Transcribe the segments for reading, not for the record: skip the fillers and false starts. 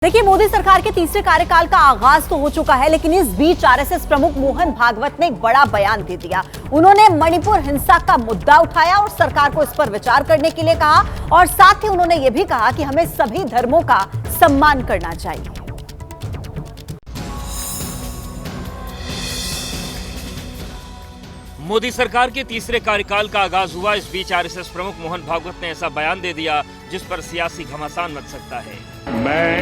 देखिए, मोदी सरकार के तीसरे कार्यकाल का आगाज तो हो चुका है, लेकिन इस बीच आरएसएस प्रमुख मोहन भागवत ने एक बड़ा बयान दे दिया। उन्होंने मणिपुर हिंसा का मुद्दा उठाया और सरकार को इस पर विचार करने के लिए कहा और साथ ही उन्होंने यह भी कहा कि हमें सभी धर्मों का सम्मान करना चाहिए। मोदी सरकार के तीसरे कार्यकाल का आगाज हुआ। इस बीच आरएसएस प्रमुख मोहन भागवत ने ऐसा बयान दे दिया जिस पर सियासी घमासान मच सकता है। मैं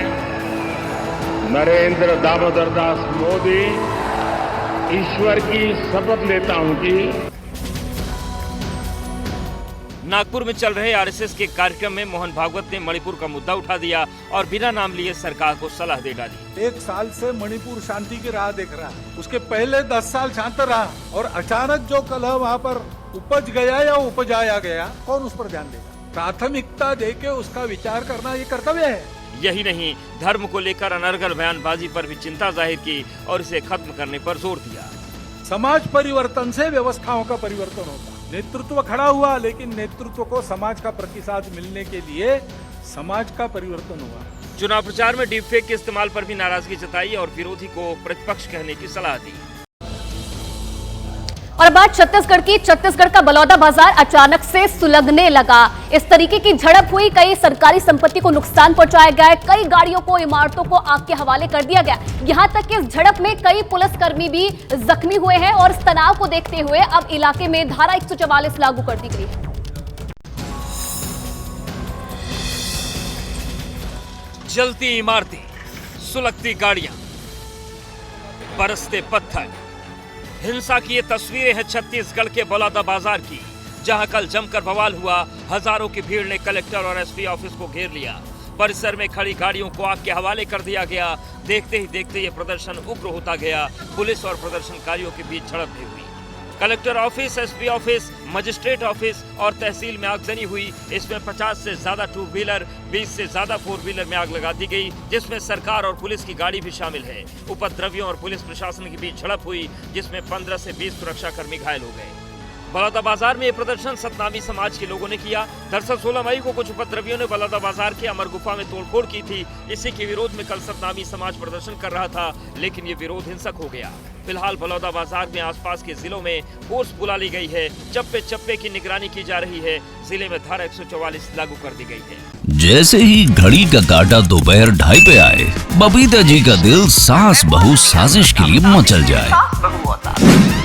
नरेंद्र दामोदर दास मोदी ईश्वर की शपथ लेता हूं कि नागपुर में चल रहे आरएसएस के कार्यक्रम में मोहन भागवत ने मणिपुर का मुद्दा उठा दिया और बिना नाम लिए सरकार को सलाह दे डाली। 1 साल से मणिपुर शांति की राह देख रहा है, उसके पहले 10 साल शांत रहा और अचानक जो कलह वहाँ पर उपज गया या उपजाया गया, कौन उस पर ध्यान देगा? प्राथमिकता देके उसका विचार करना ये कर्तव्य है। यही नहीं, धर्म को लेकर अनर्गल बयानबाजी पर भी चिंता जाहिर की और इसे खत्म करने पर जोर दिया। समाज परिवर्तन से व्यवस्थाओं का परिवर्तन होता। नेतृत्व खड़ा हुआ, लेकिन नेतृत्व को समाज का प्रतिसाद मिलने के लिए समाज का परिवर्तन हुआ। चुनाव प्रचार में डीपफेक के इस्तेमाल पर भी नाराजगी जताई और विरोधी को प्रतिपक्ष कहने की सलाह दी। और बात छत्तीसगढ़ की। छत्तीसगढ़ का बलौदा बाजार अचानक से सुलगने लगा। इस तरीके की झड़प हुई, कई सरकारी संपत्ति को नुकसान पहुंचाया गया है, कई गाड़ियों को, इमारतों को आग के हवाले कर दिया गया। यहां तक कि इस झड़प में कई पुलिसकर्मी भी जख्मी हुए हैं और इस तनाव को देखते हुए अब इलाके में धारा 144 लागू कर दी गई है। जलती इमारतें, सुलगती गाड़ियां, बरसते पत्थर। हिंसा की ये तस्वीरें हैं छत्तीसगढ़ के बलौदा बाजार की, जहां कल जमकर बवाल हुआ। हजारों की भीड़ ने कलेक्टर और एसपी ऑफिस को घेर लिया। परिसर में खड़ी गाड़ियों को आग के हवाले कर दिया गया। देखते ही देखते ये प्रदर्शन उग्र होता गया। पुलिस और प्रदर्शनकारियों के बीच झड़प भी हुई। Collector office, SP office, magistrate office और तहसील में आगजनी हुई। इसमें 50 से ज्यादा 2 व्हीलर, 20 से ज्यादा 4 व्हीलर में आग लगा दी गई, जिसमें सरकार और पुलिस की गाड़ी भी शामिल है। उपद्रवियों और पुलिस प्रशासन के बीच झड़प हुई, जिसमें 15 से 20 सुरक्षाकर्मी घायल हो गए। बलौदा बाजार में ये प्रदर्शन सतनामी समाज के लोगों ने किया। दरअसल 16 मई को कुछ उपद्रवियों ने बलौदा बाजार के अमर गुफा में तोड़फोड़ की थी। इसी के विरोध में कल सतनामी समाज प्रदर्शन कर रहा था, लेकिन ये विरोध हिंसक हो गया। फिलहाल बलौदा बाजार में आसपास के जिलों में फोर्स बुला ली गई है। चप्पे चप्पे की निगरानी की जा रही है। जिले में धारा 144 लागू कर दी गई है। जैसे ही घड़ी का काटा दोपहर 2:30 पे आए, बबीता जी का दिल सास बहू साजिश के लिए मचल जाए।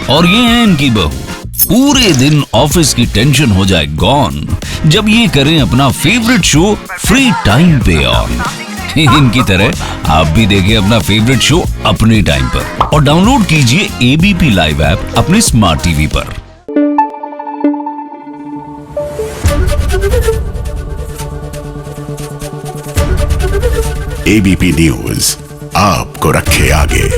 और ये है इनकी बहू, पूरे दिन ऑफिस की टेंशन हो जाए गॉन जब ये करें अपना फेवरेट शो फ्री टाइम पे ऑन। इनकी तरह आप भी देखें अपना फेवरेट शो अपने टाइम पर और डाउनलोड कीजिए एबीपी लाइव ऐप अपने स्मार्ट टीवी पर। एबीपी न्यूज आपको रखे आगे।